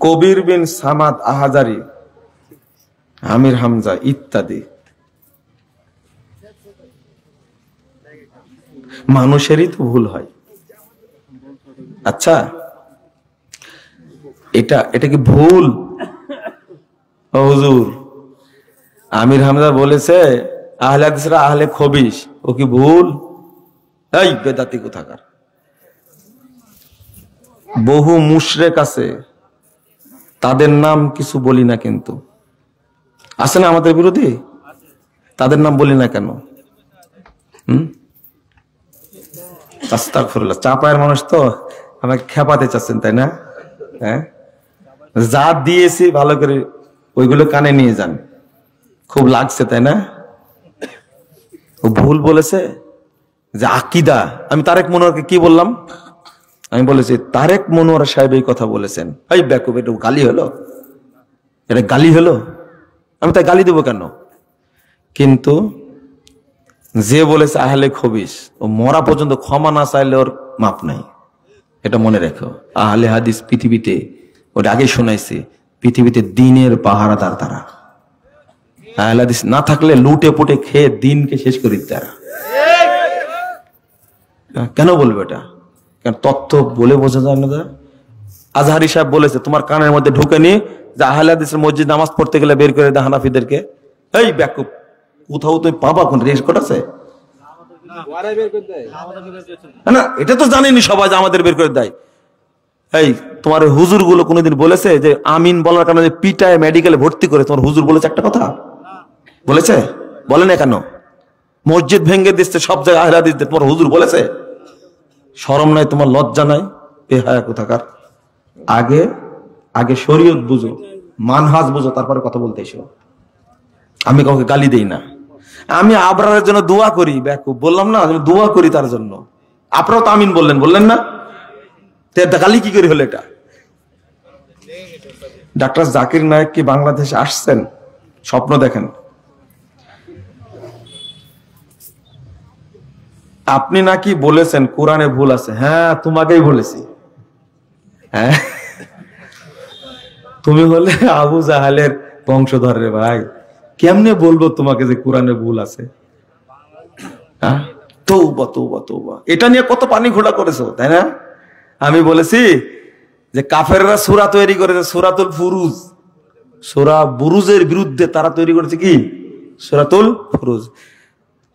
কবির বিন সামাদ আহাজারি, আমির হামজা ইত্যাদি। মানুষেরই তো ভুল হয়। আচ্ছা, এটা কি ভুল? হুজুর, আমির হামজা বলেছে আহলে হাদিসরা আহলে খবিস, ও কি ভুল? এই বেদাতি কোথাকার। বহু মুশরিক আছে, তাদের নাম কিছু বলি না, কিন্তু আছে না আমাদের বিরোধী, তাদের নাম বলি না কেন? আস্তাগফিরুল্লাহ। চাপায়ের মানুষ তো আমাকে খেপাতে চাচ্ছেন, তাই না? হ্যাঁ, যা দিয়েছি ভালো করে ওইগুলো কানে নিয়ে যান। খুব লাগছে, তাই না? ও ভুল বলেছে যে আকীদা। আমি তারেক মনোয়ারকে কি বললাম? আমি বলেছি তারেক মনোয়ার সাহেব এই কথা বলেছেন। এই বেকুব, এটা গালি হলো? এটা গালি হলো? আমি তাই গালি দেবো কেন? কিন্তু যে বলেছে আহলে খবিস, ও মরা পর্যন্ত ক্ষমা না চাইলে ওর মাপ নাই। এটা মনে রেখো। আহলে হাদিস পৃথিবীতে, ওটা আগে শোনাইছি, পৃথিবীতে দিনের পাহারাদার তারা। আহলে হাদিস না থাকলে লুটে পুটে খেয়ে দিনকে শেষ করে দিতে তারা। কেন বলবো এটা? কারণ তথ্য বলে বোঝা যায় না। আজহারি সাহেব বলেছে তোমার কানের মধ্যে ঢুকে নি যে আহলে হাদিসের মসজিদ নামাজ পড়তে গেলে বের করে দেয় হানাফিদেরকে। এই বেকুব, কোথাও তুমি পাবা কোন রেকর্ড আছে? না, এটা তো জানেনি সবাই যে আমাদের বের করে দেয়। এই তোমার হুজুর গুলো কোনোদিন বলেছে যে আমিন বলার কারণে পিটায় মেডিকেলে ভর্তি করে? তোমার হুজুর বলেছে একটা কথা? বলেছে? বলে না কেন? মসজিদ ভেঙে দিচ্ছে সব জায়গায় আহলে হাদিস, তোমার হুজুর বলেছে? শরম নাই তোমার? লজ্জা নাই? বেহায়া কোথাকার। আগে আগে শরীয়ত বুঝো, মানহাজ বুঝো, তারপরে কথা বলতে এসো। আমি কাউকে গালি দেই না। আমি আবরারের জন্য দোয়া করি। বেকুব, বললাম না আমি দোয়া করি তার জন্য। আপনারাও তো আমিন বললেন না? গালি কি করে হলো এটা? ডাক্তার জাকির নায়েক কি বাংলাদেশে আসছেন? স্বপ্ন দেখেন। আপনি নাকি বলেছেন কোরআনে ভুল আছে। হ্যাঁ, তোমাকেই বলেছি। হ্যাঁ, তুমি হলে আবু জাহালের বংশধর রে ভাই। কেমনে বলবো তোমাকে যে কোরআনে ভুল আছে? হ্যাঁ, তৌবা তৌবা তৌবা। এটা নিয়ে কত পানি ঘোলা করেছো, তাই না? আমি বলেছি যে কাফেররা সূরা তৈরি করেছে সূরাতুল ফুরুজ, সূরা বুরুজের বিরুদ্ধে তারা তৈরি করেছে কি? সূরাতুল ফুরুজ।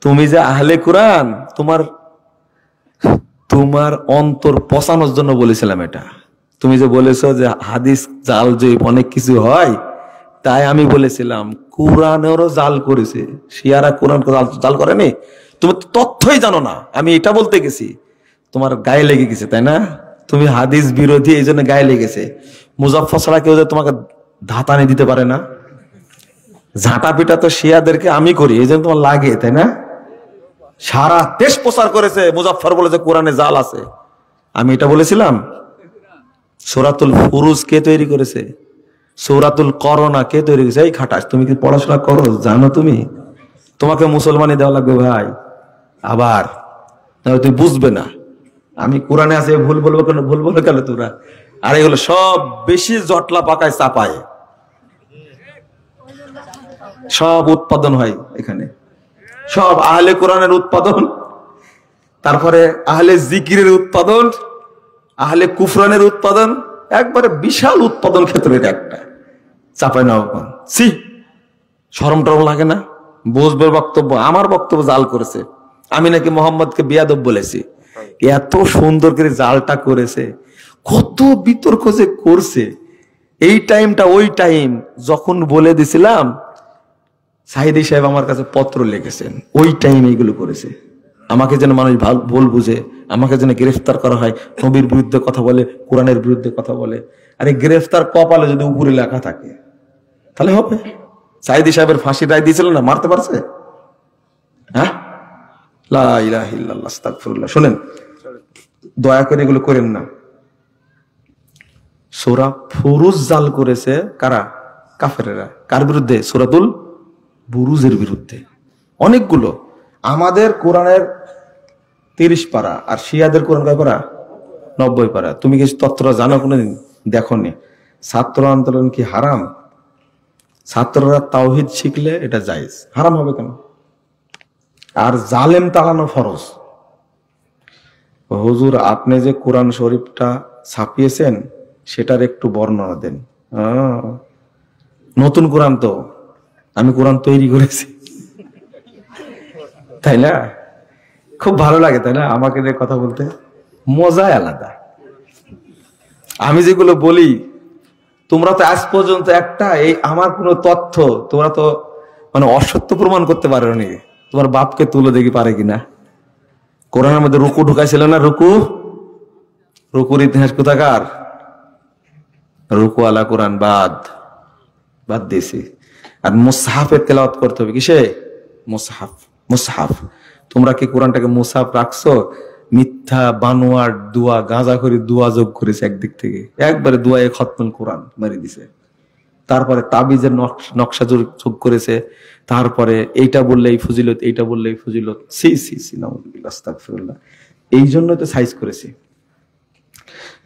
তুমি যে আহলে কোরআন, তোমার অন্তর পচানোর জন্য বলেছিলাম এটা। তুমি যে বলেছো যে হাদিস জাল যে অনেক কিছু হয়, তাই আমি বলেছিলাম কোরআনেরও জাল করেছে। শিয়ারা কোরআন জাল করেনি। তুমি তথ্যই জানো না। আমি এটা বলতে গেছি, তোমার গায়ে লেগে গেছে, তাই না? তুমি হাদিস বিরোধী, এই জন্য গায়ে লেগেছে। মুজাফফর ছাড়া কেউ যে তোমাকে ধাতানি দিতে পারে না। ঝাঁটা পিটা তো শিয়াদেরকে আমি করি, এই জন্য তোমার লাগে, তাই না? সারা দেশ প্রচার করেছে মুজাফফর বলেছে কোরআনে জাল আছে। আমি এটা বলেছিলাম? সূরাতুল ফুরুজ কে তৈরি করেছে? সূরাতুল করোনা কে তৈরি করেছে? এই খাটাস, তুমি কি পড়াশোনা করো? জানো তুমি? তোমাকে মুসলমানি দেওয়া লাগবে ভাই। আবার তুমি বুঝবে না আমি কোরআনে আছে ভুল বলবো কেন? ভুল বলবো কেন তোমরা? আর এগুলো সব বেশি জটলা পাকায় চাপায় সব উৎপাদন হয় এখানে। সব আহলে কোরআনের উৎপাদন, তারপরে আহলে জিকিরের উৎপাদন, আহলে কুফরানের উৎপাদন, একবারে বিশাল উৎপাদন ক্ষেত্রের একটা চাপায় নাও। সি শরম টরম লাগে না? বুঝবে বক্তব্য। আমার বক্তব্য জাল করেছে। আমি নাকি মোহাম্মদকে বিয়াদব বলেছি। এত সুন্দর করে জালটা করেছে, কত বিতর্ক যে করছে। এই টাইমটা ওই টাইম যখন বলে দিছিলাম, সাহিদি সাহেব আমার কাছে পত্র লিখেছেন, ওই টাইম এইগুলো করেছে। আমাকে যেন মানুষ ভুল বুঝে, আমাকে যেন গ্রেফতার করা হয়, নবীর বিরুদ্ধে কথা বলে, কোরআনের বিরুদ্ধে কথা বলে। আরে গ্রেফতার কপালে যদি উপরে লেখা থাকে তাহলে হবে। সাইদি সাহেবের ফাঁসির রায় দিয়েছিল না, মারতে পারছে? হ্যাঁ, লা ইলাহা ইল্লাল্লাহ, আস্তাগফিরুল্লাহ। শুনেন, দয়া করে এগুলো করেন না। সূরা ফুরুজ জাল করেছে কারা? কাফেরেরা। কার বিরুদ্ধে? সূরাতুল বুরুজের বিরুদ্ধে। অনেকগুলো। আমাদের কোরআনের 30 পারা, আর শিয়াদের কোরআন কয় পারা? 90 পারা। তুমি কি তত্ত্বটা জানো কোনোদিন? দেখো নি। ছাত্র আন্দোলন কি হারাম? ছাত্ররা তাওহীদ শিখলে এটা জায়েজ, হারাম হবে কেন? আর জালেম তাড়ানো ফরজ। হুজুর আপনি যে কোরআন শরীফটা ছাপিয়েছেন সেটার একটু বর্ণনা দেন। নতুন কোরআন তো, আমি কোরআন তৈরি করেছি, তাই না? খুব ভালো লাগে তাই না আমাকে নিয়ে কথা বলতে? মজাই আলাদা। আমি যেগুলো বলি তোমরা তো আজ পর্যন্ত একটা এই আমার কোনো তথ্য তোমরা তো মানে অসত্য প্রমাণ করতে পারোনি। তোমার বাপকে তুলে দেখি পারে কিনা। কোরআনের মধ্যে রুকু ঢুকাইছিল না? রুকুর ইতিহাস কোথাকার? রুকু আলা কোরআন বাদ দিয়েছি। আর মুসহাফে তেলাওয়াত করতে হবে। কিসে? মুসহাফ। তোমরা কি কোরআনটাকে মুসহাফ রাখছো? মিথ্যা বানোয়ার দুয়া, গাঁজা করে দুয়া যোগ করেছে একদিক থেকে, একবারে দুয়ায়ে খতমুল কোরআন মারি দিছে। তারপরে তাবিজের নকশা যোগ করেছে। তারপরে এইটা বললে এই ফজিলত, এইটা বললে এই ফজিলত। নাউযুবিল্লাহ, আস্তাগফিরুল্লাহ। এই জন্য তো সাইজ করেছি।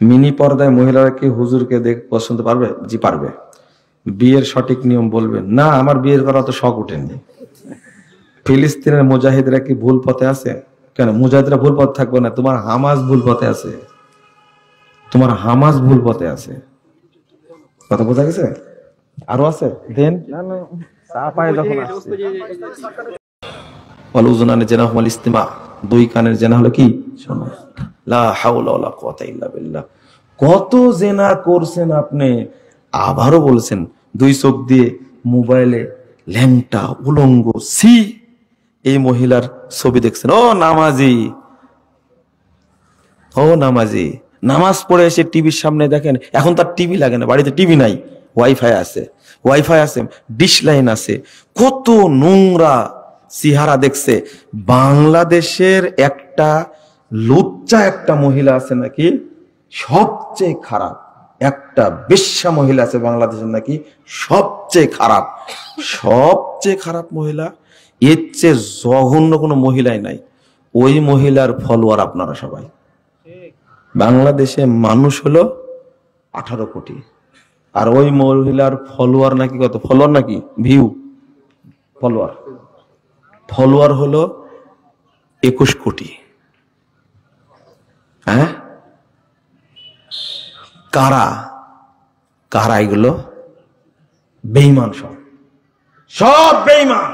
মিনি পর্দায় মহিলারা কি হুজুরকে পছন্দ পারবে? জি পারবে। বিয়ের সঠিক নিয়ম বলবেন? না, আমার বিয়ের করা তো শখ উঠেনি। ফিলিস্তিনের মুজাহিদরা কি ভুল পথে আছে? কেন মুজাহিদরা ভুল পথে থাকবে না? তোমার হামাস ভুল পথে আছে, কথা বোঝা গেছে? আরো আছে দেন দুই কানের জেনা হলো কি? শোনো। লা হাওলা ওয়ালা কুওয়াতা ইল্লা বিল্লাহ। কত জেনা করছেন আপনি, আবারও বলছেন। দুই চোখ দিয়ে মোবাইলে ল্যাংটা উলঙ্গ সি এই মহিলার ছবি দেখছেন। ও নামাজি, নামাজ পড়ে এসে টিভির সামনে দেখেন। এখন তার টিভি লাগে না, বাড়িতে টিভি নাই, ওয়াইফাই আছে, ডিশ লাইন আছে। কত নোংরা চেহারা দেখছে। বাংলাদেশের একটা লুচ্চা একটা মহিলা আছে নাকি সবচেয়ে খারাপ, একটা বেশ্যা মহিলা আছে বাংলাদেশের নাকি সবচেয়ে খারাপ মহিলা। এর চেয়ে জঘন্য কোনো মহিলাই নাই। ওই মহিলার ফলোয়ার আপনারা সবাই। বাংলাদেশে মানুষ হলো 18 কোটি, আর ওই মহিলার ফলোয়ার নাকি কত? ফলোয়ার নাকি ভিউ? ফলোয়ার হলো 21 কোটি। হ্যাঁ, কারা এগুলো? বেঈমান, সব বেঈমান।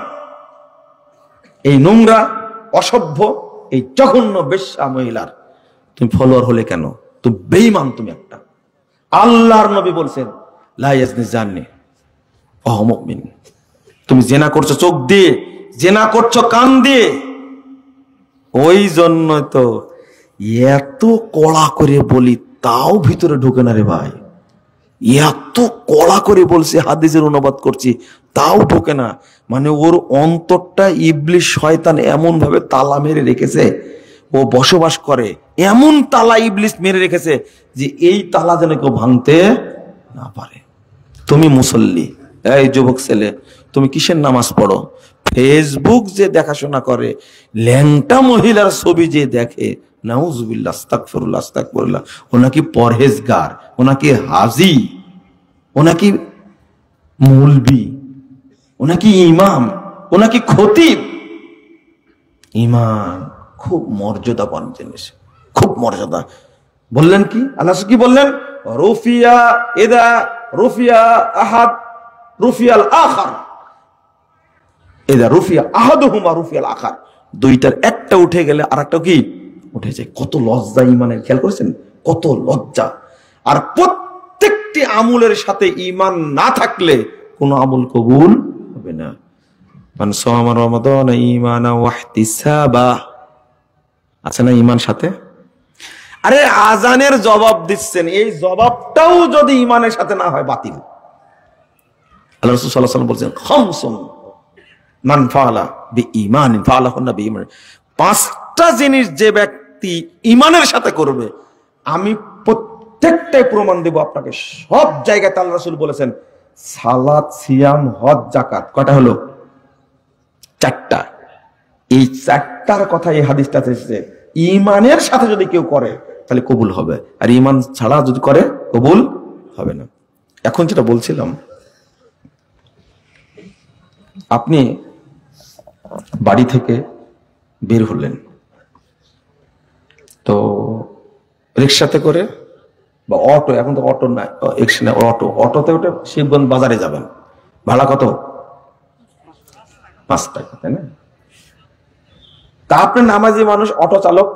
এই নোংরা অসভ্য এই জঘন্য বেশ্যা মহিলার তুমি ফলোয়ার হলে কেন? তুমি বেঈমান, তুমি একটা। আল্লাহর নবী বলছেন লা ইয়াজনি জান্নি ওয়া মুমিন। তুমি জেনা করছো চোখ দিয়ে, জেনা করছো কান দিয়ে। ওই জন্য তো এত কড়া করে বলি, তাও ভিতরে ঢুকে না রে ভাই। এত কড়া করে বলছি, হাদিসের অনুবাদ করছি, তাও ঢোকে না। মানে ওর অন্তরটা ইবলিশ শয়তান এমন ভাবে তালা মেরে রেখেছে, ও বসবাস করে এমন তালা ইবলিশ মেরে রেখেছে যে এই তালা যেন কেউ ভাঙতে না পারে। তুমি মুসল্লি, এই যুবক ছেলে, তুমি কিসের নামাজ পড়ো? ফেসবুক যে দেখাশোনা করে, ল্যাংটা মহিলার ছবি যে দেখে, নাউজুবিল্লাহ, আস্তাগফিরুল্লাহ। ও নাকি পরহেজগার, ও নাকি হাজি, ও নাকি মৌলবি, ও নাকি ইমাম, ও নাকি খতিব। ইমান খুব মর্যাদাবান জিনিস, খুব মর্যাদা। বললেন কি আল্লাহ কি বললেন? রুফিয়া ইদা রুফিয়া আহাদ রুফিয়াল আখার, ইদা রুফিয়া আহাদুহুমা রুফিয়াল আখার। দুইটার একটা উঠে গেলে আরেকটা কি উঠে যায়। কত লজ্জা ইমানের, খেয়াল করেছেন? কত লজ্জা। আর প্রত্যেকটি আমলের সাথে ইমান না থাকলে কোন আমল কবুল হবে না। মান সামা রমাদান ঈমানান ওয়া ইহতিসাবা, আছে না ইমান সাথে? আরে আজানের জবাব দিচ্ছেন, এই জবাবটাও যদি ইমানের সাথে না হয় বাতিল। আল্লাহ রাসূল সাল্লাল্লাহু আলাইহি ওয়াসাল্লাম বলেন খামসুন মান ফাআলা বিঈমানিন ফাআলাহুন্না বিঈমান। পাঁচটা জিনিস যে ব্যক্তি ইমানের সাথে করবে, আমি প্রত্যেকটাই প্রমাণ দেব আপনাকে। সব জায়গায় আল্লাহ রাসূল বলেছেন সালাত, সিয়াম, হজ, যাকাত। কয়টা হলো? 4টা। এই 4টার কথা এই হাদিসটাতে এসেছে। ইমানের সাথে যদি কেউ করে তাহলে কবুল হবে, আর ইমান ছাড়া যদি করে কবুল হবে না। এখন যেটা বলছিলাম, আপনি বাড়ি থেকে বের হলেন, তো রিক্সাতে করে বা অটো, এখন তো অটো নাই, অটোতে উঠে শিবগঞ্জ বাজারে যাবেন, ভাড়া কত? 5 টাকা, তাই না? তা আপনি নামাজি মানুষ, অটো চালক,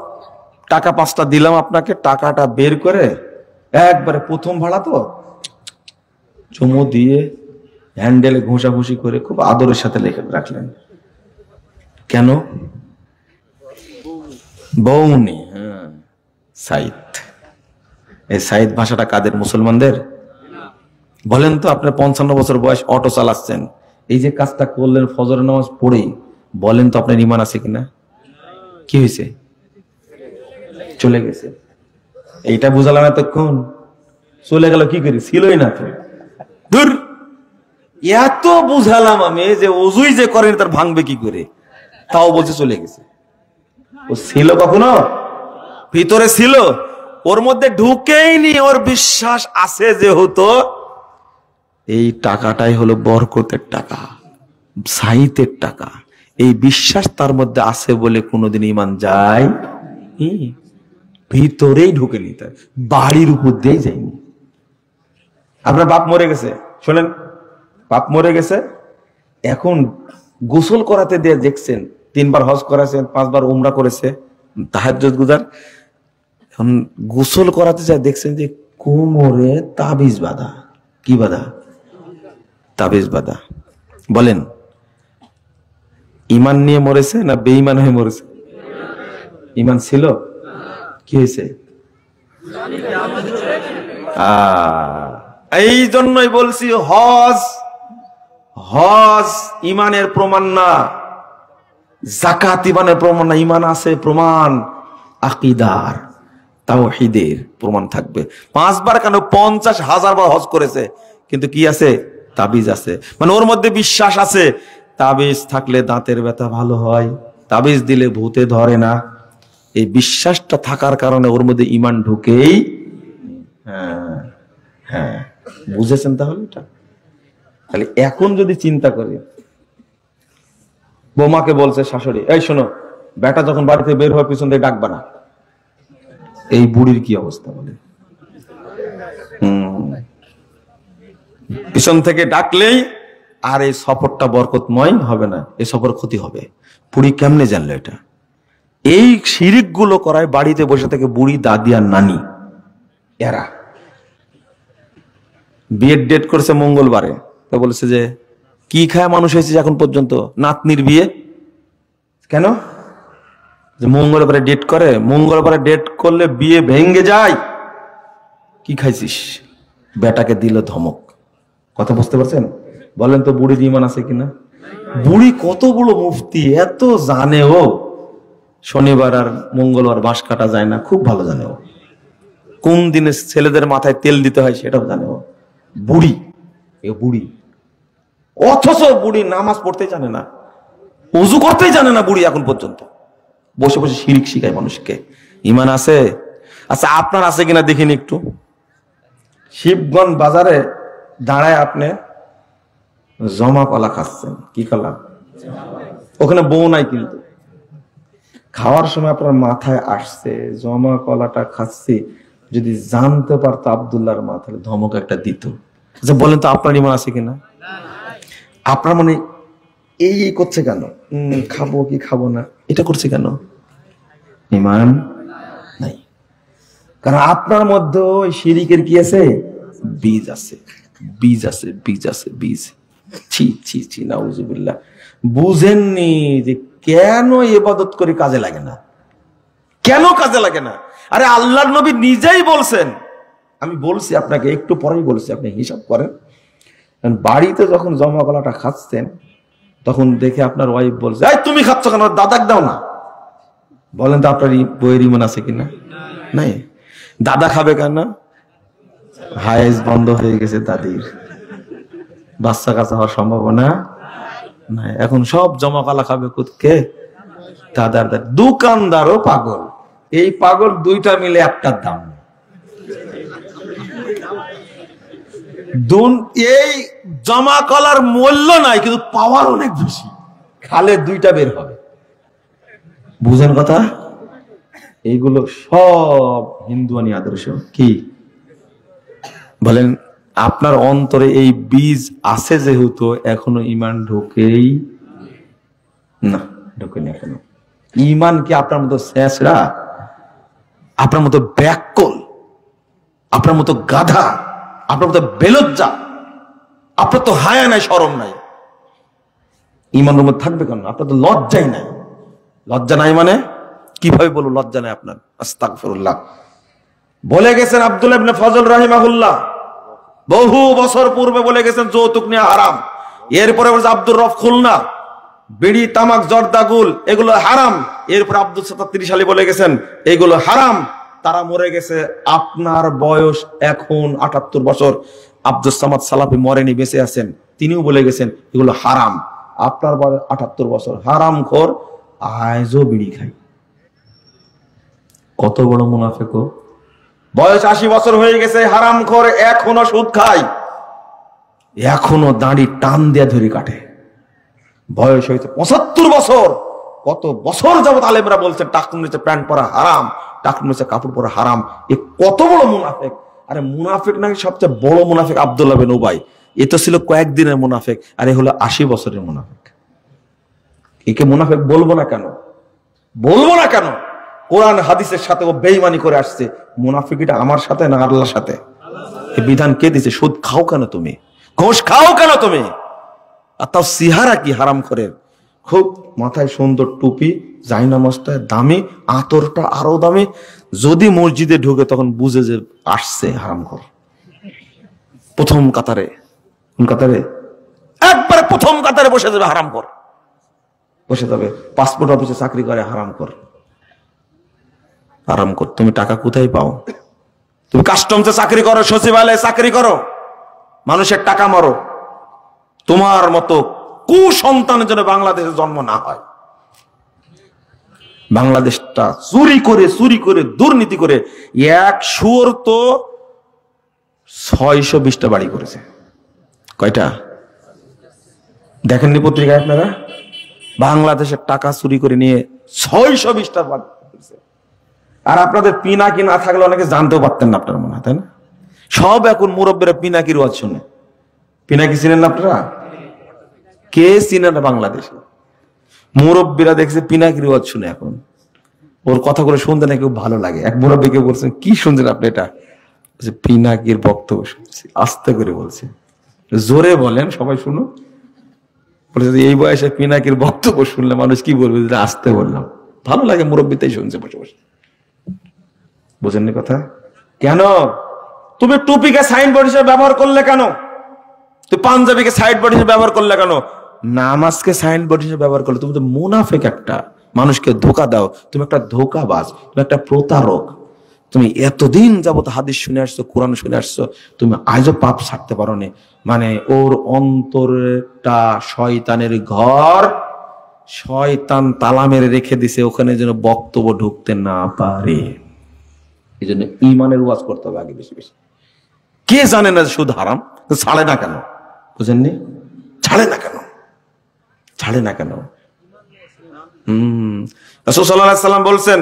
টাকা 5টা দিলাম আপনাকে, টাকাটা বের করে একবারে প্রথম ভাড়া তো চুমু দিয়ে হ্যান্ডেলে ঘষাঘষি করে খুব আদরের সাথে লিখে রাখলেন। কেন? বউনি। হ্যাঁ, সাইদ। এই সাইদ ভাষাটা কাদের? মুসলমানদের? বলেন তো, আপনার 55 বছর বয়স, অটো চালাচ্ছেন, এই যে কাজটা করলেন ফজরের নামাজ পড়েই, বলেন তো আপনার ঈমান আছে কিনা? কি হয়েছে? চলে গেছে। এইটা বুঝালাম এতক্ষণ, চলে গেল কি করি? ছিলই না তো। ধুর, এত বুঝালাম আমি যে ওযুই যে করেন তার ভাঙবে কি করে, তাও বলছে চলে গেছে। ও ছিল কখনো? ভিতরে ছিল, ওর মধ্যে ঢুকেইনি, ওর বিশ্বাস আছে যেহেতু এই টাকাটাই হলো বরকতের টাকা, সাইতের টাকা, এই বিশ্বাস তার মধ্যে আছে বলে কোনোদিন ঈমান যায় ভিতরেই ঢুকেনি, তাই বাড়ির উপর দিয়ে যায়নি। আপনার বাপ মরে গেছে, শোনেন, বাপ মরে গেছে, এখন গোসল করাতে দিয়ে দেখছেন 3 বার হজ করেছেন, 5 বার উমরা করেছে, তাহাজ্জুদ গুজার, এখন গোসল করাতে যায় দেখছেন যে কোমরে তাবিজ বাঁধা। কি বাঁধা? তাবিজ বাঁধা। বলেন, ঈমান নিয়ে মরেছে না বেঈমান হয়ে মরেছে? ঈমান ছিল, কি হয়েছে? এই জন্যই বলছি হজ ঈমানের প্রমাণ না, যাকাত ঈমানের প্রমাণ না। ঈমান আছে প্রমাণ আকীদার, তাওহীদের প্রমাণ থাকবে। 5 বার কেন, 50,000 বার হজ করেছে, কিন্তু কি আছে? তাবিজ আছে, মানে ওর মধ্যে বিশ্বাস আছে। তাবিজ থাকলে দাঁতের ব্যথা ভালো হয়, তাবিজ দিলে ভূতে ধরে না, এই বিশ্বাসটা থাকার কারণে ওর মধ্যে ঈমান ঢুকেই। হ্যাঁ হ্যাঁ, বুঝেছেন তাহলে এটা? তাহলে এখন যদি চিন্তা করি, বৌমাকে বলছে শাশুড়ি, এই শোনো, বেটা যখন বাড়িতে বের হওয়ার পিছন দিয়ে ডাকবা না। এই বুড়ির কি অবস্থা বলে? পিছন থেকে ডাকলেই আর এই সফরটা বরকতময় হবে না, এই সফর ক্ষতি হবে। বুড়ি কেমনে জানলো এটা? এই শিরিক গুলো করায় বাড়িতে বসে থেকে বুড়ি, দাদি আর নানি, এরা বিয়ের ডেট করেছে মঙ্গলবারে, তো বলেছে যে কি খায় মানুষ হয়েছে এখন পর্যন্ত? নাতনির বিয়ে। কেন? যে মঙ্গলবারে ডেট করে, মঙ্গলবারে ডেট করলে বিয়ে ভেঙ্গে যায়। কি খাইছিস? বেটাকে দিল ধমক। কথা বুঝতে পারছেন? বলেন তো বুড়ির ঈমান আছে কিনা? বুড়ি কত বড় মুফতি, এত জানে ও। শনিবার আর মঙ্গলবার বাঁশ কাটা যায় না, খুব ভালো জানে ও। কোন দিনে ছেলেদের মাথায় তেল দিতে হয় সেটাও জানে ও। বুড়ি, এ বুড়ি, অথচ বুড়ি নামাজ পড়তে জানে না, ওযু করতেই জানে না বুড়ি এখন পর্যন্ত। বসে বসে শিরিক শিখায় মানুষকে। ঈমান আছে? আচ্ছা, আপনার আছে কিনা দেখিনি একটু। শিবগঞ্জ বাজারে দাঁড়ায় আপনি জমা কলা খাচ্ছেন। কি কলা? ওখানে বউ নাই, কিন্তু খাওয়ার সময় আপনার মাথায় আসছে জমা কলাটা খাচ্ছি, যদি জানতে পারতো আব্দুল্লাহর মা, তাহলে ধমক একটা দিত। আচ্ছা বলেন তো, আপনার ঈমান আছে কিনা? আপনার মানে এই করছে কেন? খাবো কি খাবো না, এটা করছে কেন? ঈমান নাই, কারণ আপনার মধ্যে ওই শিরিকের কি আছে? বীজ আছে, বীজ আছে, বীজ আছে, বীজ। ছি ছি ছি, নাউজুবিল্লাহ। বুঝেননি যে কেন ইবাদত করে কাজে লাগে না? কেন কাজে লাগে না? আরে আল্লাহর নবী নিজেই বলছেন, আমি বলছি আপনাকে একটু পরেই বলছি, আপনি হিসাব করেন। বাড়িতে যখন জমা কলাটা খাচ্ছেন, তখন দেখে আপনার ওয়াইফ বলছে, এই তুমি খাচ্ছ কেন, দাদাকে দাও না। বলেন তো আপনার বইয়ের ঈমান আছে কিনা? নাই। দাদা খাবে কেন? হায়েজ বন্ধ হয়ে গেছে দাদির, বাচ্চা কাচ্চা হওয়ার সম্ভাবনা নাই। এখন সব জমা কলা খাবে কে? দাদার দাদি। দোকানদারও পাগল, এই পাগল দুইটা মিলে একটার দাম। এই জমা কলার মূল্য নাই, কিন্তু পাওয়ার অনেক বেশি, খালে দুইটা বের হবে। বুঝেন কথা? এইগুলো সব হিন্দুয়ানি আদর্শ। কি বলেন? আপনার অন্তরে এই বীজ আছে যেহেতু এখনো ইমান ঢোকেই না, ঢোকেনি এখনো। ইমান কি আপনার মতো শেষরা, আপনার মতো ব্যাককল, আপনার মতো গাধা, আপনার মতো বেলজ্জা, আপনার তো হায়া নাই, শরম নাই, ইমানের মধ্যে থাকবে কেন? আপনার তো লজ্জাই নাই। লজ্জা নাই মানে কিভাবে বলবো লজ্জা নাই আপনার? আস্তাগফিরুল্লাহ। বলে গেছেন আব্দুল্লাহ ইবনে ফজল রাহিমাহুল্লাহ, বহু বছর পূর্বে বলে গেছেন যৌতুক নেওয়া হারাম। এরপরে আব্দুর রফ খুলনা, বিড়ি, তামাক, জর্দাগুল এগুলো হারাম। এরপর আব্দুল সাত্তার 30 সালে বলে গেছেন এগুলো হারাম। তারা মরে গেছে। আপনার বয়স এখন 78 বছর। আব্দুল সামাদ সালাফি মরেনি, বেঁচে আছেন, তিনিও বলে গেছেন এগুলো হারাম। আপনার বয়স 78 বছর, হারাম খোর, আজও বিড়ি খাই। কত বড় মুনাফিক! বয়স 80 বছর হয়ে গেছে, হারাম খোর, এখনো সুদ খায়, এখনো দাঁড়ি টান দিয়ে ধরে কাটে। বয়স হয়েছে 75 বছর। কত বছর যাবত আলেমরা বলছেন টাকুর নিচে প্যান্ট পরা হারাম, টাকুর নিচে কাপড় পরা হারাম। এ কত বড় মুনাফিক! আরে মুনাফিক নাকি সবচেয়ে বড় মুনাফিক আব্দুল্লাহ বিন উবাই। এ তো ছিল কয়েকদিনের মুনাফিক, আর এ হলো 80 বছরের মুনাফিক। একে মুনাফিক বলবো না কেন? বলবো না কেন? কোরআন হাদিসের সাথে ও বেঈমানি করে আসছে। মুনাফিকটা আমার সাথে না আল্লাহর সাথে? এই বিধান কে দিয়েছে? সুদ খাও কেন তুমি? ঘুষ খাও কেন তুমি? আর তাও সিহারা কি হারাম করে? খুব মাথায় সুন্দর টুপি, জায়নামাজটা দামি, আতরটা আরো দামি। যদি মসজিদে ঢুকে তখন বুঝে যে আসছে হারাম কর। প্রথম কাতারে, কোন কাতারে? একবারে প্রথম কাতারে বসে যাবে হারাম কর, বসে যাবে। পাসপোর্ট অফিসে চাকরি করে হারাম কর। আরাম কর। তুমি টাকা কোথায় পাও? তুমি কাস্টমসে চাকরি করো, সচিবালয়ে চাকরি করো, মানুষের টাকা মারো। তোমার মতো কুসন্তানের জন্য বাংলাদেশে জন্ম না হয়। বাংলাদেশটা চুরি করে দুর্নীতি করে এক সুর তো 620টা বাড়ি করেছে। কয়টা দেখেননি পত্রিকায় আপনারা? বাংলাদেশের টাকা চুরি করে নিয়ে 620টা বাড়ি করেছে। আর আপনাদের পিনাকি না থাকলে অনেকে জানতেও পারতেন না, আপনার মনে হয়, তাই না? সব এখন মুরব্বীরা পিনাকির ওয়াজ শুনে। পিনাকি চিনেন না আপনারা? কে চিনে না বাংলাদেশে? মুরব্বীরা দেখছে পিনাকির ওয়াজ শুনে। এখন ওর কথাগুলো শুনতে নাকি খুব ভালো লাগে। এক মুরব্বীকে বলছেন, কি শুনছেন আপনি? এটা পিনাকির বক্তব্য শুনছি। আস্তে করে বলছে, জোরে বলেন, সবাই শুনো। বলেছে এই বয়সে পিনাকির বক্তব্য শুনলে মানুষ কি বলবে? আস্তে বললাম, ভালো লাগে, মুরব্বীতেই শুনছে বসে বসে। বুঝেননি কথা? কেন তুমি টুপিকে সাইনবোর্ড হিসেবে ব্যবহার করলে? কেন তুমি পাঞ্জাবিকে সাইনবোর্ড হিসেবে ব্যবহার করলে? কেন নামাজকে সাইনবোর্ড হিসেবে ব্যবহার করলে? তুমি তো মুনাফিক একটা, মানুষকে ধোকা দাও, তুমি একটা ধোকাবাজ, তুমি একটা প্রতারক। তুমি এতদিন যাবত হাদিস শুনে আসছো, কোরআন শুনে আসছো, তুমি আজও পাপ ছাড়তে পারো না। মানে ওর অন্তরটা শয়তানের ঘর, শয়তান তালা মেরে রেখে দিছে ওখানে যেন বক্তব্য ঢুকতে না পারে। এই জন্য ইমানের ওয়াজ করতে হবে আগে বেশি বেশি। কে জানে না সুদ হারাম, ছাড়ে না কেন? বুঝেননি? ছাড়ে না কেন? ছাড়ে না কেন? রাসূল সাল্লাল্লাহু আলাইহি ওয়াসাল্লাম বলছেন,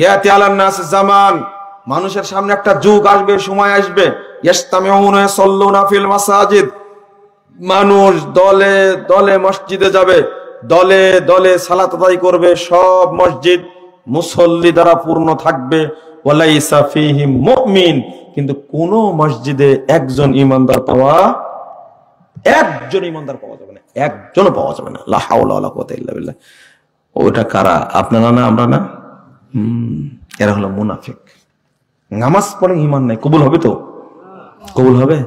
ইয়াতি আলান নাস জামান, মানুষের সামনে একটা যুগ আসবে, সময় আসবে, ইস্তামিউনা ইয়াসাল্লুনা ফিল মাসাজিদ, মানুষ দলে দলে মসজিদে যাবে, দলে দলে সালাত আদায় করবে, সব মসজিদ মুসল্লি দ্বারা পূর্ণ থাকবে। ওয়ালাইসা ফীহিম মুমিন, কিন্তু কোন মসজিদে একজন ইমানদার পাওয়া যাবে না, একজনও পাওয়া যাবে না। লা হাওলা ওয়ালা কুওয়াতা ইল্লা বিল্লাহ। ওটা কারা? আপনারা না, আমরা না? এরা হলো মুনাফিক। নামাজ পড়ে ইমান নাই, কবুল হবে তো? কবুল হবে?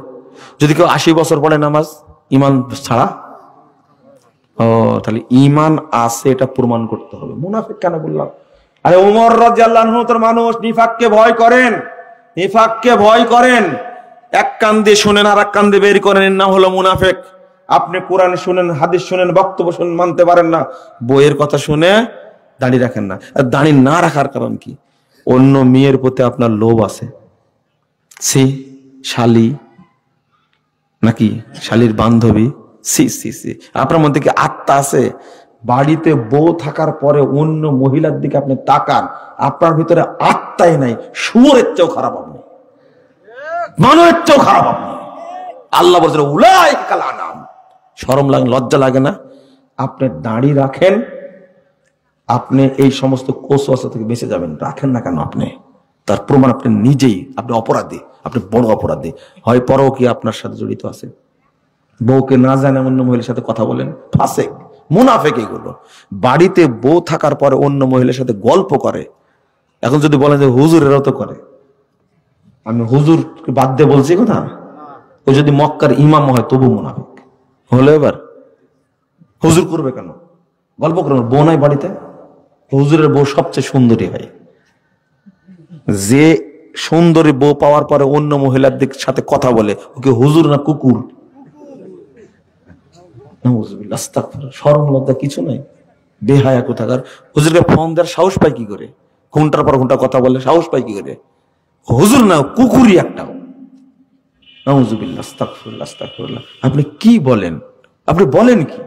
যদি কেউ 80 বছর পড়ে নামাজ ইমান ছাড়া, ও তাহলে ইমান আছে, এটা প্রমাণ করতে হবে। মুনাফিক কেন বললাম? আরে ওমর রাদিয়াল্লাহু আনহু তার মানুষ নিফাককে ভয় করেন, নিফাককে ভয় করেন। এক কান দিয়ে শুনেন আর এক কান দিয়ে বের করেন, না হলো মুনাফিক। আপনি কোরআন শুনেন, হাদিস শুনেন, বক্তব্য শুনেন, মানতে পারেন না, বইয়ের কথা শুনে দাঁড়িয়ে রাখেন না। আর দাঁড়িয়ে না রাখার কারণ কি? অন্য মেয়ের প্রতি আপনার লোভ আছে, সি শালি নাকি শালির বান্ধবী, সি সি সি, আপনার মধ্যে কি আত্মা আছে? বাড়িতে বউ থাকার পরে অন্য মহিলার দিকে আপনি তাকান, আপনার ভিতরে আত্মাই নাই। শুয়োরের চেয়েও খারাপ আপনি, মানবের চেয়েও খারাপ আপনি। আল্লাহ বলছেন উলাইকাল আনাম। শরম লাগে, লজ্জা লাগে না? আপনি দাড়ি রাখেন, আপনি এই সমস্ত কুসংস্কার থেকে বেঁচে যাবেন। রাখেন না কেন আপনি? তার প্রমাণ আপনি নিজেই, আপনি অপরাধী, আপনি বড় অপরাধী। হয় পরকীয়া আপনার সাথে জড়িত আছে, বউকে না জানে অন্য মহিলার সাথে কথা বলেন, ফাসেক মুনাফেক এগুলো। বাড়িতে বউ থাকার পরে অন্য মহিলার সাথে গল্প করে। এখন যদি বলেন যে হুজুরেরাও তো করে, আমি হুজুর বাদ দিয়ে বলছি কথা, ও যদি মক্কার ইমাম হয় তবু মুনাফেক হলো। এবার হুজুর করবে কেন? গল্প করবেন, বউ নাই বাড়িতে? হুজুরের বউ সবচেয়ে সুন্দরী হয়। যে সুন্দরী বউ পাওয়ার পরে অন্য মহিলার দিক সাথে কথা বলে, ওকে হুজুর না কুকুর? শরম লজ্জা কিছু নাই, বেহায়া কোথাকার। হুজুরকে ফোন দেওয়ার সাহস পায় কি করে? ঘন্টার পর ঘন্টা কথা বলে সাহস পায় কি করে? হুজুর না, কুকুরই একটা। নাউজুবিল্লাহ, আস্তাগফিরুল্লাহ, আস্তাগফিরুল্লাহ। আপনি কি বলেন? আপনি বলেন কি?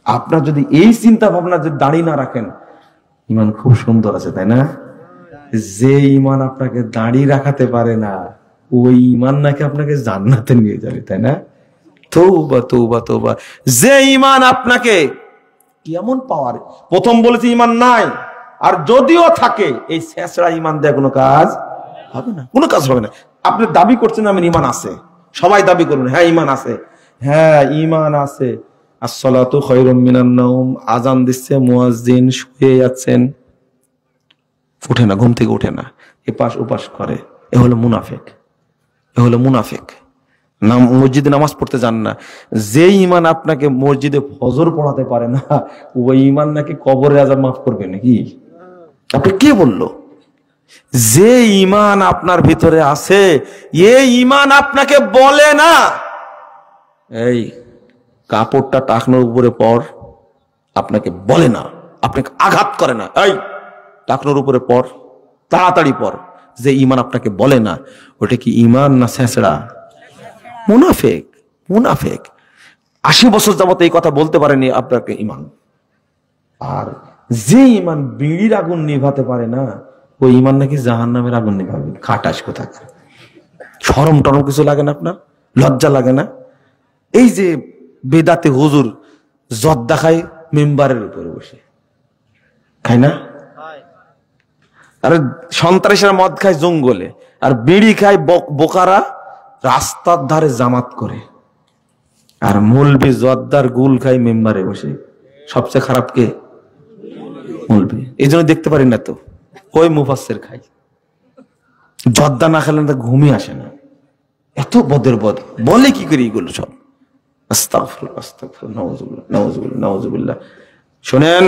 আপনার যদি এই চিন্তা ভাবনা, যে দাড়ি না রাখেন, ইমান খুব সুন্দর আছে, তাই না? যে ইমান আপনাকে দাড়ি রাখাতে পারে না, ওই ইমান নাকি আপনাকে জান্নাতে নিয়ে যাবে, তাই না? তৌবা তৌবা তৌবা। যে ইমান আপনাকে কেমন পাওয়ার, প্রথম বলেছে ইমান নাই, আর যদিও থাকে এই শেষরা ইমান দেয় কোনো কাজ হবে না, কোনো কাজ হবে না। আপনি দাবি করছেন আমার ইমান আছে, সবাই দাবি করবেন হ্যাঁ ইমান আছে, হ্যাঁ ইমান আছে। আসসালাতু খায়রুম মিনান নাওম, আজান দিচ্ছে, মুয়াজ্জিন শুয়ে যাচ্ছেন, উঠে না, ঘুম থেকে উঠে না, এপাশ ওপাশ করে, এ হলো মুনাফিক, এ হলো মুনাফিক। মসজিদে নামাজ পড়তে যান না। যে ইমান আপনাকে মসজিদে ফজর পড়াতে পারে না, ওই ইমান নাকি কবরে আযাব মাফ করবে নাকি? আপনি কে বললো? যে ইমান আপনার ভিতরে আছে, এই ইমান আপনাকে বলে না এই কাপড়টা টাকনোর উপরে পর, আপনাকে বলে না, আপনাকে আঘাত করে না, এই টাকনোর উপরে পর, তাড়াতাড়ি পর। যে ইমান আপনাকে বলে না, ওটা কি ইমান না ছেঁচড়া? মুনাফিক, মুনাফিক। 80 বছর যাবত এই কথা বলতে পারেনি আপনাকে ইমান। আর যে ইমান বিড়ির আগুন নিভাতে পারে না, ওই ইমান নাকি জাহান্নামের আগুন নিভাবে। খাটাস কোথাকার। শরম টরম কিছু লাগে না আপনার? লজ্জা লাগে না? এই যে বেদাতে হুজুর জর্দা খায় মেম্বারের উপরে বসে, খায় না? আর সন্ত্রাসীরা মদ খায় জঙ্গলে, আর বিড়ি খায় বোকারা রাস্তার ধারে জামাত করে, আর মৌলবি জর্দার গুল খায় মেম্বারে বসে। সবচেয়ে খারাপ কে? মৌলবি। এই জন্য দেখতে পারি না তো ওই মুফাসসির খাই, জর্দা না খেলে ঘুমই আসে না। এত বদের বদ বলে কি করি এগুলো সব? আস্তাগফিরুল্লাহ, আস্তাগফিরুল্লাহ, নাউযুবিল্লাহ, নাউযুবিল্লাহ, নাউযুবিল্লাহ। শুনেন,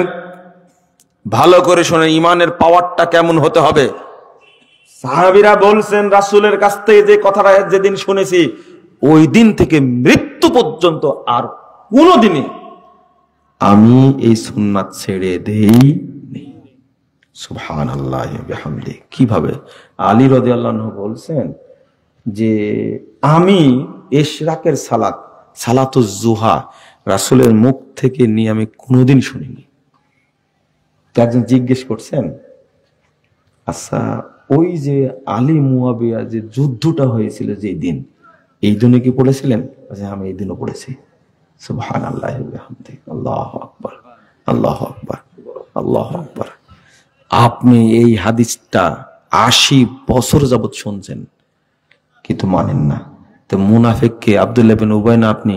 ভালো করে শুনেন, ইমানের পাওয়ারটা কেমন হতে হবে। সাহাবীরা বলছেন, রাসূলের কাছ থেকে যে কথাটা যেদিন শুনেছি, ওই দিন থেকে মৃত্যু পর্যন্ত আর কোনোদিনই আমি এই সুন্নাত ছেড়ে দেই। সুবহানাল্লাহ ওয়া বিহামদি। কিভাবে? আলী রাদিয়াল্লাহু আনহু বলছেন যে আমি ইশরাকের সালাত, সালাতুজ জুহা রাসূলের মুখ থেকে নিয়ে আমি কোনোদিন শুনিনি। একজন জিজ্ঞেস করছেন, আচ্ছা ওই যে আলী মুয়াবিয়া যে যুদ্ধটা হয়েছিল যে দিন, এই দিনে কি পড়েছিলেন? আমি এই দিনও পড়েছি। সুবহানাল্লাহ ওয়া বিহামদি, আল্লাহু আকবার, আল্লাহু আকবার, আল্লাহু আকবার। আপনি এই হাদিসটা 80 বছর যাবত শুনছেন কিন্তু মানেন না। তো মুনাফিক কে? আব্দুল্লাহ বিন উবাই না আপনি?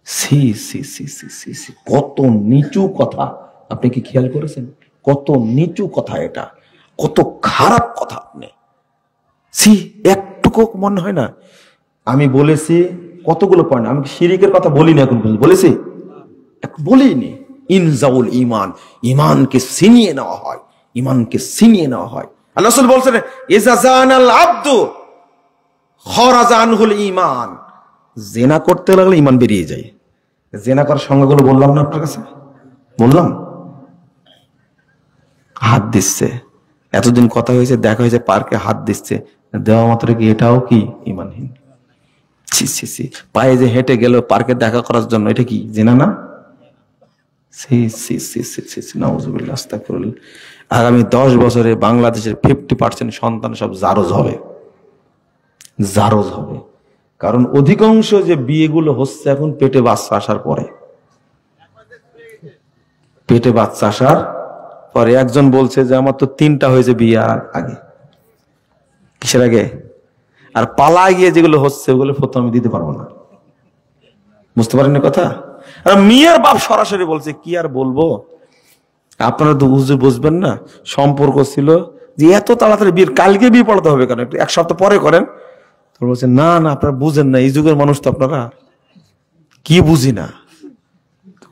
সি সি সি সি সি সি, কত নিচু কথা! আপনি কি খেয়াল করেছেন? কত নিচু কথা এটা, কত খারাপ কথা! আপনি সি একটুকু মনে হয় না? আমি বলেছি কতগুলো পয়েন্ট, আমি শিরিকের কথা বলিনি এখন পর্যন্ত, বলেছি? বলিনি। ইনজাউল ইমান, ইমানকে ছিনিয়ে নেওয়া হয়, ইমানকে ছিনিয়ে নেওয়া হয়। আল্লাহ রাসূল বলছেন, ইজা জানাল আবদু খরাজা আনহুল ঈমান, জিনা করতে লাগলে ঈমান বেরিয়ে যায়। জিনা করার সংজ্ঞাগুলো বললাম না আপনার কাছে? বললাম? হাত দিচ্ছে, এতদিন কথা হয়েছে, দেখা হয়েছে, পার্কে হাত দিচ্ছে, দেওয়া মাত্র কি এটাও কি ইমানহীন? ছি ছি ছি, পায়ে যে হেঁটে গেল পার্কে দেখা করার জন্য, এটা কি জিনা না? আগামী 10 বছরে বাংলাদেশের 50% সন্তান সব জারজ হবে, জারজ হবে। কারণ অধিকাংশ যে বিয়েগুলো হচ্ছে এখন পেটে বাচ্চা আসার পরে, পেটে বাচ্চা আসার পরে। একজন বলছে যে আমার তো 3টা হয়েছে বিয়ে আগে। কিসের আগে? আর পালা গিয়ে যেগুলো হচ্ছে ওগুলো ফতো আমি দিতে পারবো না। বুঝতে পারেন না কথা? আর মেয়ের বাপ সরাসরি বলছে, কি আর বলবো, আপনারা তো বুঝবেন না, সম্পর্ক ছিল যে এত তাড়াতাড়ি বিয়ের, কালকে বিয়ে পড়াতে হবে কেন, একটু 1 সপ্তাহ পরে করেন। তো বলছে না না, আপনারা বুঝেন না, এই যুগের মানুষ তো আপনারা, কি বুঝি না।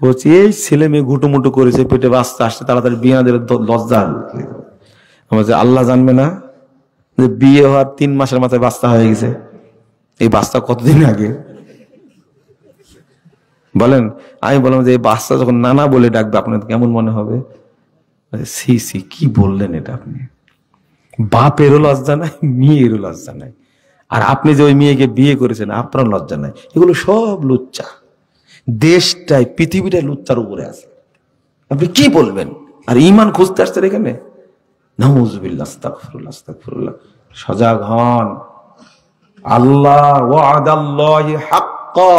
বলছি এই ছেলে মেয়ে ঘুটুমুটু করেছে, পেটে বাচ্চা আসছে, তাড়াতাড়ি বিয়ে না দিলে লজ্জা। বলছে আল্লাহ জানবে না যে বিয়ে হওয়ার 3 মাসের মাথায় বাচ্চা হয়ে গেছে? এই বাচ্চা কতদিন আগে বলেন? আমি বললাম যে এই বাচ্চা যখন নানা বলে ডাকবে আপনার কেমন মনে হবে? সি সি, কি বললেন এটা আপনি? বাপেরও লজ্জা নাই, মেয়েরও লজ্জা নাই, আর আপনি যে ওই মেয়েকে বিয়ে করেছেন আপনার লজ্জা নাই। এগুলো সব লুচ্চা। দেশটাই, পৃথিবীটাই লুচ্চার উপরে আছে। আপনি কি বলবেন? আর ইমান খুঁজতে আসছেন এখানে? নাউযুবিল্লাহ, আস্তাগফিরুল্লাহ, আস্তাগফিরুল্লাহ। সজাগ হন। আল্লাহ ওয়াদাল্লাহি হাক্কা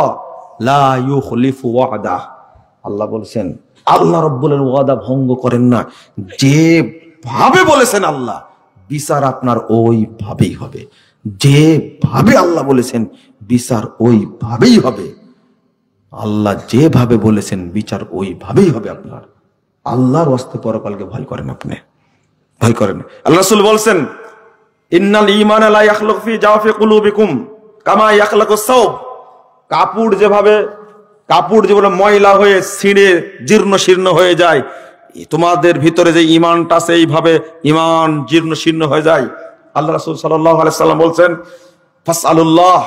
লা ইউখলিফু ওয়াদা। আল্লাহ বলেছেন, আল্লাহ রাব্বুল ওয়াদা ভঙ্গ করেন না। যে ভাবে বলেছেন আল্লাহ, বিচার আপনার ওই ভাবেই হবে। যে ভাবে আল্লাহ বলেছেন বিচার ওই ভাবেই হবে। আল্লাহ যেভাবে বলেছেন বিচার ওই ভাবেই হবে আপনার। আল্লাহর ওয়াস্তে পরকালকে ভয় করেন, আপনি ভয় করেন। আল্লাহ রাসূল বলেছেন, ইন্নাল ঈমানা লা ইয়াখলুকু ফি জাওফি কুলুবিকুম কামা ইয়াখলাকুস সাওব। কাপড় যেভাবে ময়লা হয়ে ছিঁড়ে জীর্ণ শীর্ণ হয়ে যায়, তোমাদের ভিতরে যে ঈমানটা আছে এইভাবে ঈমান জীর্ণ শীর্ণ হয়ে যায়। আল্লাহ রাসূল সাল্লাল্লাহু আলাইহি সাল্লাম বলেন, ফাসআলুল্লাহ,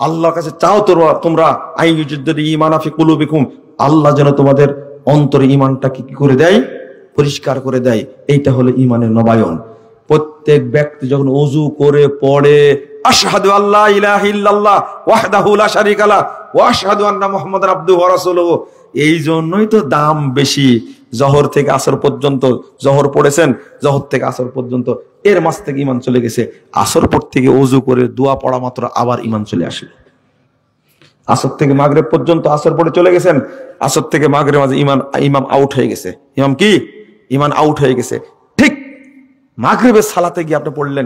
আল্লাহর কাছে চাও তোমরা আইয়ুজাদ্দিদ ঈমানা ফি কুলুবিকুম, আল্লাহ যেন তোমাদের অন্তরে ঈমানটাকে কি করে দেয়? পরিষ্কার করে দেয়। এইটা হলো ঈমানের নবায়ন। প্রত্যেক ব্যক্তি যখন ওযু করে পড়ে আশহাদু আল্লা ইলাহা ইল্লাল্লাহ ওয়াহদাহু লা শারীকা লাহু ওয়া আশহাদু আন্না মুহাম্মাদার আবদুহু ওয়া রাসূলুহু, এই জন্যই তো দাম বেশি। জোহর থেকে আসর পর্যন্ত, জোহর পড়েছেন, জোহর থেকে আসর পর্যন্ত, এর মাঝ থেকে ঈমান চলে গেছে। আসর পর থেকে ওযু করে দোয়া পড়া মাত্র আবার ঈমান চলে আসে। আসর থেকে মাগরিব পর্যন্ত আসর পড়ে চলে গেছেন, আসর থেকে মাগরিব মাঝে ইমাম আউট হয়ে গেছে। ইমাম কি? ঈমান আউট হয়ে গেছে। ঠিক মাগরিবের সালাতে গিয়ে আপনি পড়লেন,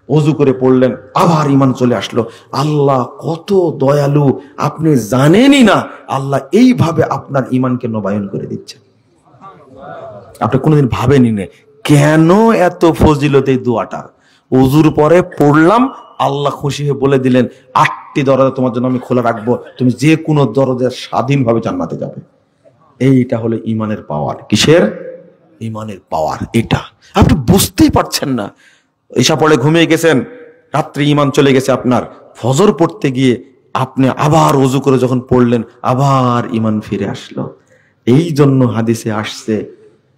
ওযু করে পড়লেন, আবার ঈমান চলে আসলো। আল্লাহ কত দয়ালু আপনি জানেনই না। আল্লাহ এইভাবে আপনার ঈমানকে নবায়ন করে দিচ্ছে, আপনি কোনোদিন ভাবেনই না। কেন এত ফজিলত এই দোয়াটা? ওযুর পরে পড়লাম, আল্লাহ খুশি হয়ে বলে দিলেন 8টি দরজা তোমার জন্য আমি খোলা রাখবো, তুমি যে কোনো দরজায় স্বাধীনভাবে জান্নাতে যাবে। এইটা হলো ঈমানের পাওয়ার। কিসের? ঈমানের পাওয়ার। এটা আপনি বুঝতেই পারছেন না। ঈশা পড়ে ঘুমিয়ে গেছেন, রাত্রে ঈমান চলে গেছে আপনার। ফজর পড়তে গিয়ে আপনি আবার ওযু করে যখন পড়লেন, আবার ঈমান ফিরে আসলো। এই জন্য হাদিসে আসছে,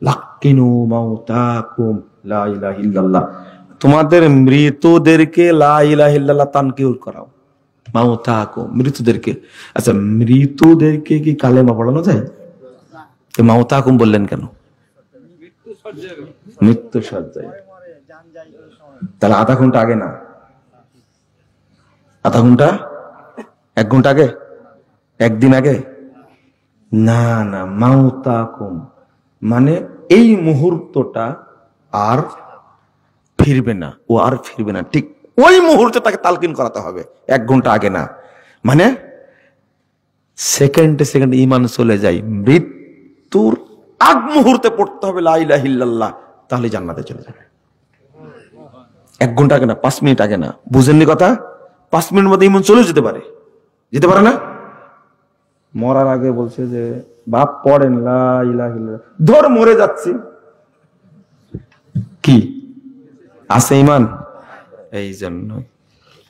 লাক্কিনু মাউতাকুম লা ইলাহা ইল্লাল্লাহ, তোমাদের মৃতদেরকে লা ইলাহা ইল্লাল্লাহ তানকির করাও। মাউতাকুম, মৃতদেরকে। আচ্ছা, মৃতদেরকে কি কালেমা পড়ানো যায়? মাউতাকুম বললেন কেন? মৃত্যু সজ্জায়। তাহলে আধা ঘন্টা আগে না, আধা ঘন্টা, 1 ঘন্টা আগে, একদিন আগে না না। মাউতাকুম মানে এই মুহূর্তটা আর ফিরবে না, ও আর ফিরবে না, ঠিক ওই মুহূর্তে তাকে তালকিন করাতে হবে, 1 ঘন্টা আগে না। মানে সেকেন্ডে সেকেন্ডে ঈমান চলে যায়। মৃত্যুর আগ মুহূর্তে পড়তে হবে লা ইলাহা ইল্লাল্লাহ, তাহলে জান্নাতে চলে যাবে। 1 ঘন্টা আগে না, 5 মিনিট আগে না। বুঝেননি কথা? 5 মিনিটের মধ্যে ঈমান চলে যেতে পারে, যেতে পারে না? মরার আগে বলছে যে বাপ পড়েন লা ইলাহা ইল্লাল্লাহ, ধর মরে যাচ্ছি, কি আছে ঈমান? এই জন্য।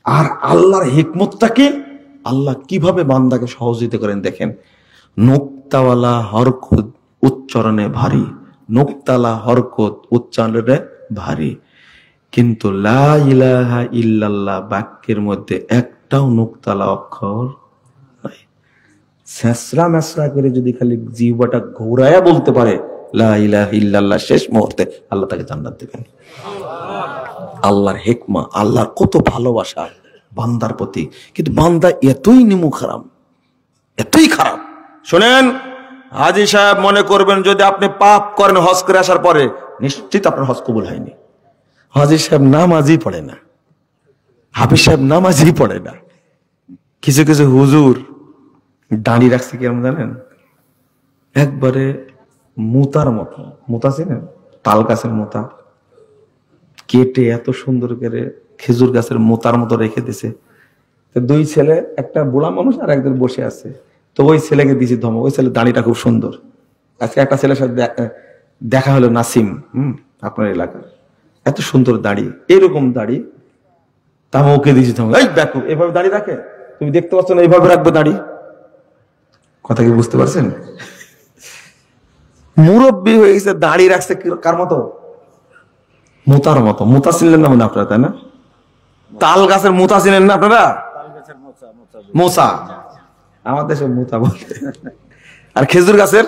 আর আল্লাহর হিকমতটা কি? আল্লাহ কিভাবে বান্দাকে সহযোগিতা করেন দেখেন। নোক্তাওয়ালা হরফ উচ্চারণে ভারী, নুকতালা হরকত উচ্চারণে ভারী, কিন্তু লা ইলাহা ইল্লাল্লাহ বাক্যের মধ্যে একটাও নুকতালা অক্ষর নাই। ছেঁচড়া মেসরা করে যদি খালি জিহ্বাটা ঘোরায়া বলতে পারে লা ইলাহা ইল্লাল্লাহ, শেষ মুহূর্তে আল্লাহ তাকে জান্নাত দেবেন। আল্লাহর হিকমা, আল্লাহর কত ভালোবাসা বান্দার প্রতি, কিন্তু বান্দা এতই নিমুখারাম, এতই খারাপ। শোনেন, হাজী সাহেব মনে করবেন যদি আপনি পাপ করেন হজ করে আসার পরে, নিশ্চিত আপনার হজ কবুল হয়নি। হাজী সাহেব নামাজই পড়ে না, হাফিজ সাহেব নামাজই পড়ে না। কিছু কিছু হুজুর দাঁড়িয়ে রাখছে কেমন জানেন, একবারে মুতার মতো, মুতা ছিলেন তাল গাছের মোতা কেটে এত সুন্দর করে খেজুর গাছের মোতার মতো রেখে দিছে। দুই ছেলে, একটা বুড়া মানুষ আর একজন বসে আছে, তো ওই ছেলেকে দিয়েছি ধমক, ওই ছেলে দাড়িটা খুব সুন্দর। আজকে একটা ছেলের সাথে দেখা হলো, নাসিম, আপনার এলাকার, এত সুন্দর দাড়ি, এরকম দাড়ি, তা ওকে দিয়েছি ধমক, এই দেখো এভাবে দাড়ি রাখে, তুমি দেখতে পাচ্ছ না এইভাবে রাখবে দাড়ি। কথা কি বুঝতে পারছেন? মুরব্বী হয়ে গেছে, দাড়ি রাখছে কার মতো, মোতার মতো। মোতা ছিলেন না মনে আপনারা, তাই না? তাল গাছের মোতা ছিলেন না আপনারা? মোসা, আমার দেশে মোতা বলতে। আর খেজুর গাছের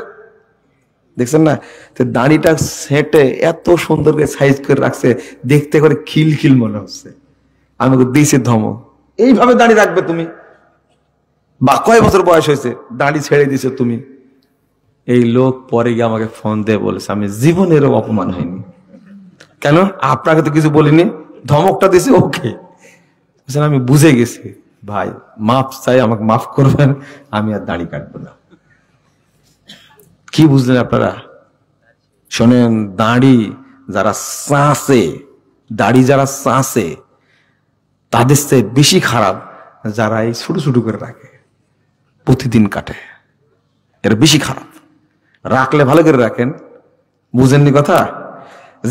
দেখছেন না, দাড়িটা সেটে এত সুন্দর করে সাইজ করে রাখছে, দেখতে করে খিলখিল মনে হচ্ছে। আমি দিয়েছি ধমক, এইভাবে দাড়ি রাখবে তুমি, বা কয় বছর বয়স হয়েছে দাড়ি ছেড়ে দিছো তুমি। এই লোক পরে গিয়ে আমাকে ফোন দিয়ে বলেছে, আমি জীবনেরও অপমান হয়নি। কেন? আপনাকে তো কিছু বলিনি, ধমকটা দিছি ওকে। আমি বুঝে গেছি, ভাই মাফ চাই, আমাকে মাফ করবেন, আমি আর দাড়ি কাটবো না। কি বুঝলেন আপনারা? শোনেন, দাড়ি যারা চাষে, দাড়ি যারা চাষে, তাদের চেয়ে বেশি খারাপ যারা এই ছোট ছোট করে রাখে, প্রতিদিন কাটে, এর বেশি খারাপ। রাখলে ভালো করে রাখেন, বুঝেননি কথা?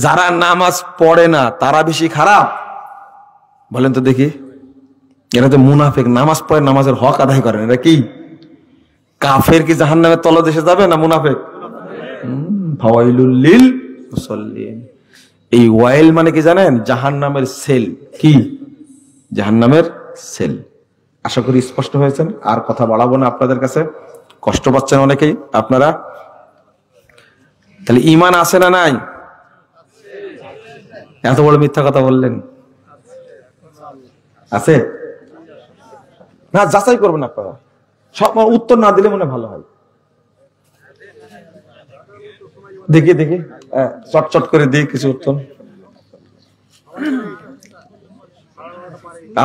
যারা নামাজ পড়ে না তারা বেশি খারাপ, বলেন তো দেখি। এরা তো মুনাফিক, নামাজ পড়ে, নামাজের হক আদায় করেন। এরা কি কাফের? কি জাহান্নামের তলদেশে যাবে না মুনাফিক? ফাওয়াইলুল লিল মুসাল্লিন। এই ওয়াইল মানে কি জানেন? জাহান্নামের সেল। কি? জাহান্নামের সেল। আশা করি স্পষ্ট হয়েছেন, আর কথা বাড়াবো না আপনাদের কাছে, কষ্ট পাচ্ছেন অনেকেই আপনারা। তাহলে ঈমান আছে না নাই? এত বড় মিথ্যা কথা বললেন, আছে না? যাচাই করবেন আপনারা, সব উত্তর না দিলে মনে ভালো হয়। দেখি দেখি, চটচট করে দিই কিছু উত্তর।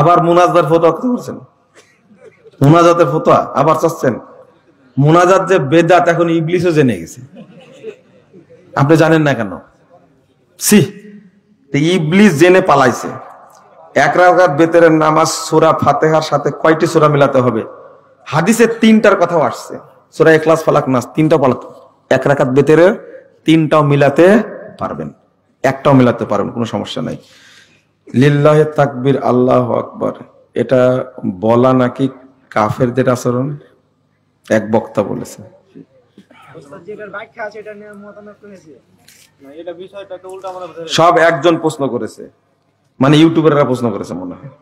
আবার মুনাজাতের ফতোয়া করছেন, মুনাজাতের ফতোয়া আবার চাচ্ছেন। মুনাজাত যে বেদাত এখন ইবলিসও জেনে গেছে, আপনি জানেন না কেন? সি, ইবলিস জেনে পালাইছে। এক রাকাত বেতের নামাজ সূরা ফাতিহার সাথে কয়টি সূরা মিলাতে হবে? হাদিসে 3টার কথাও আসছে, সূরা ইখলাস, ফালাক, নাস, 3টা পালাতে। এক রাকাত বেতের 3টাও মিলাতে পারবেন, একটাও মিলাতে পারবেন, কোনো সমস্যা নাই। লিল্লাহে তাকবীর, আল্লাহু আকবার, এটা বলা নাকি কাফেরদের আচরণ? এক বক্তা বলেছে। সব একজন প্রশ্ন করেছে, মানে ইউটিউবাররা প্রশ্ন করেছে মনে হয়,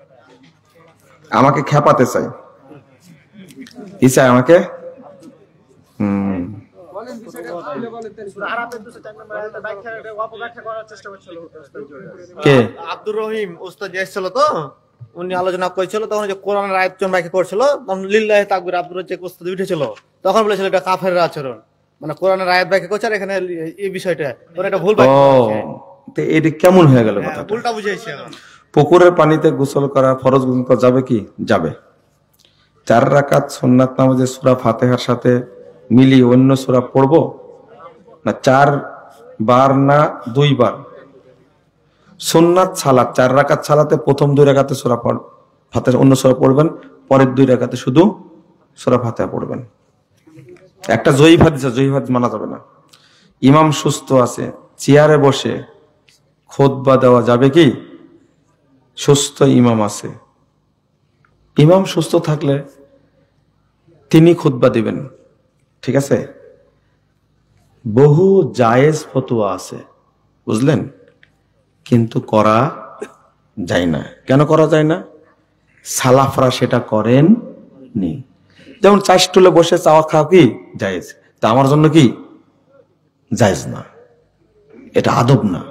আমাকে খেপাতে চাই, আমাকে কে? আব্দুর রহিম উস্তাদ এসেছিল, তো উনি আলোচনা করেছিল, তখন যে কোরআনের আয়াত ব্যাখ্যা করছিল, তখন লিল্লাহি তাকবীর আব্দুর রহিম উস্তাদ উঠেছিল, তখন বলেছিল এটা কাফের আচরণ, মানে কোরআনের আয়াত ব্যাখ্যা করছে, আর এখানে এই বিষয়টা এটা ভুল ব্যাখ্যা। এটা কেমন হয়ে গেল কথা? উল্টা বুঝাইছে। পুকুরের পানিতে গোসল করা ফরজ গোসল করা যাবে কি? যাবে। 4 রাকাত সুন্নাত নামাজে সূরা ফাতিহার সাথে মিলিয়ে অন্য সূরা পড়বো না? 4 বার না 2 বার? সুন্নাত সালাত 4 রাকাত সালাতে প্রথম 2 রাকাতে সূরা ফাতিহা অন্য সূরা পড়বেন, পরের 2 রাকাতে শুধু সূরা ফাতিহা পড়বেন। একটা জয়ীফ হাদিস, জয়ীফ হাদিস মানা যাবে না। ইমাম সুস্থ আছে, চেয়ারে বসে খুতবা দেওয়া যাবে কি? সুস্থ ইমাম আছে, ইমাম সুস্থ থাকলে তিনি খুতবা দিবেন, ঠিক আছে? বহু জায়েজ ফতোয়া আছে, বুঝলেন, কিন্তু করা যায় না। কেন করা যায় না? সালাফরা সেটা করেন নি। যেমন চাষটুলে বসে চাওয়া খাওয়া কি জায়েজ, তা আমার জন্য কি জায়েজ না, এটা আদব না।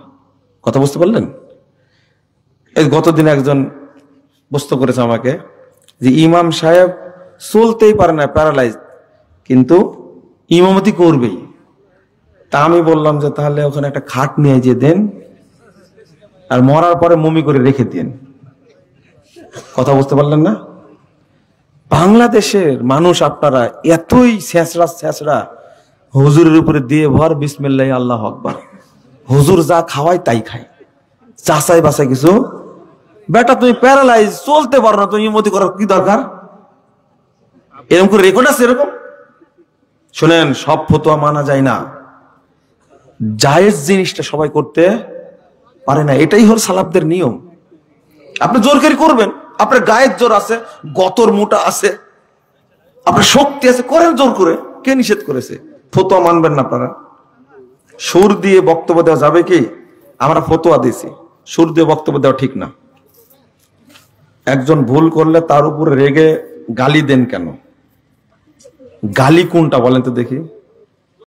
কথা বুঝতে পারলেন? এই গতদিন একজন প্রশ্ন করেছে আমাকে যে ইমাম সাহেব চলতেই পারে না, প্যারালাইজ, কিন্তু ইমামতি করবেই। তা আমি বললাম যে তাহলে ওখানে একটা খাট নিয়ে যে দেন, আর মরার পরে মমি করে রেখে দেন। কথা বুঝতে পারলেন না? বাংলাদেশের মানুষ আপনারা এতই ছেঁচড়া, হুজুরের উপরে দিয়ে ভর, বিসমিল্লাহ আল্লাহ আকবার, হুজুর যা খাওয়ায় তাই খায়, চাচাই বাসায় কিছু। বেটা তুমি প্যারালাইজ, চলতে পারো না, তুমি ইমামতি করার কি দরকার? এরকম করে রেকর্ড আছে এরকম। শোনেন, সব ফতোয়া মানা যায় না, জায়েজ জিনিসটা সবাই করতে পারে না, এটাই হল সালাফদের নিয়ম। আপনি জোর করে করবেন, আপনার গায়ের জোর আছে, গতর মোটা আছে, আপনার শক্তি আছে, করেন জোর করে, কে নিষেধ করেছে? ফতোয়া মানবেন না আপনারা? সুর দিয়ে বক্তব্য দেওয়া যাবে কি? আমরা ফতোয়া দিয়েছি, সুর দিয়ে বক্তব্য দেওয়া ঠিক না। একজন ভুল করলে তার উপরে রেগে গালি দেন কেন? গালি কোনটা বলেন তো দেখি?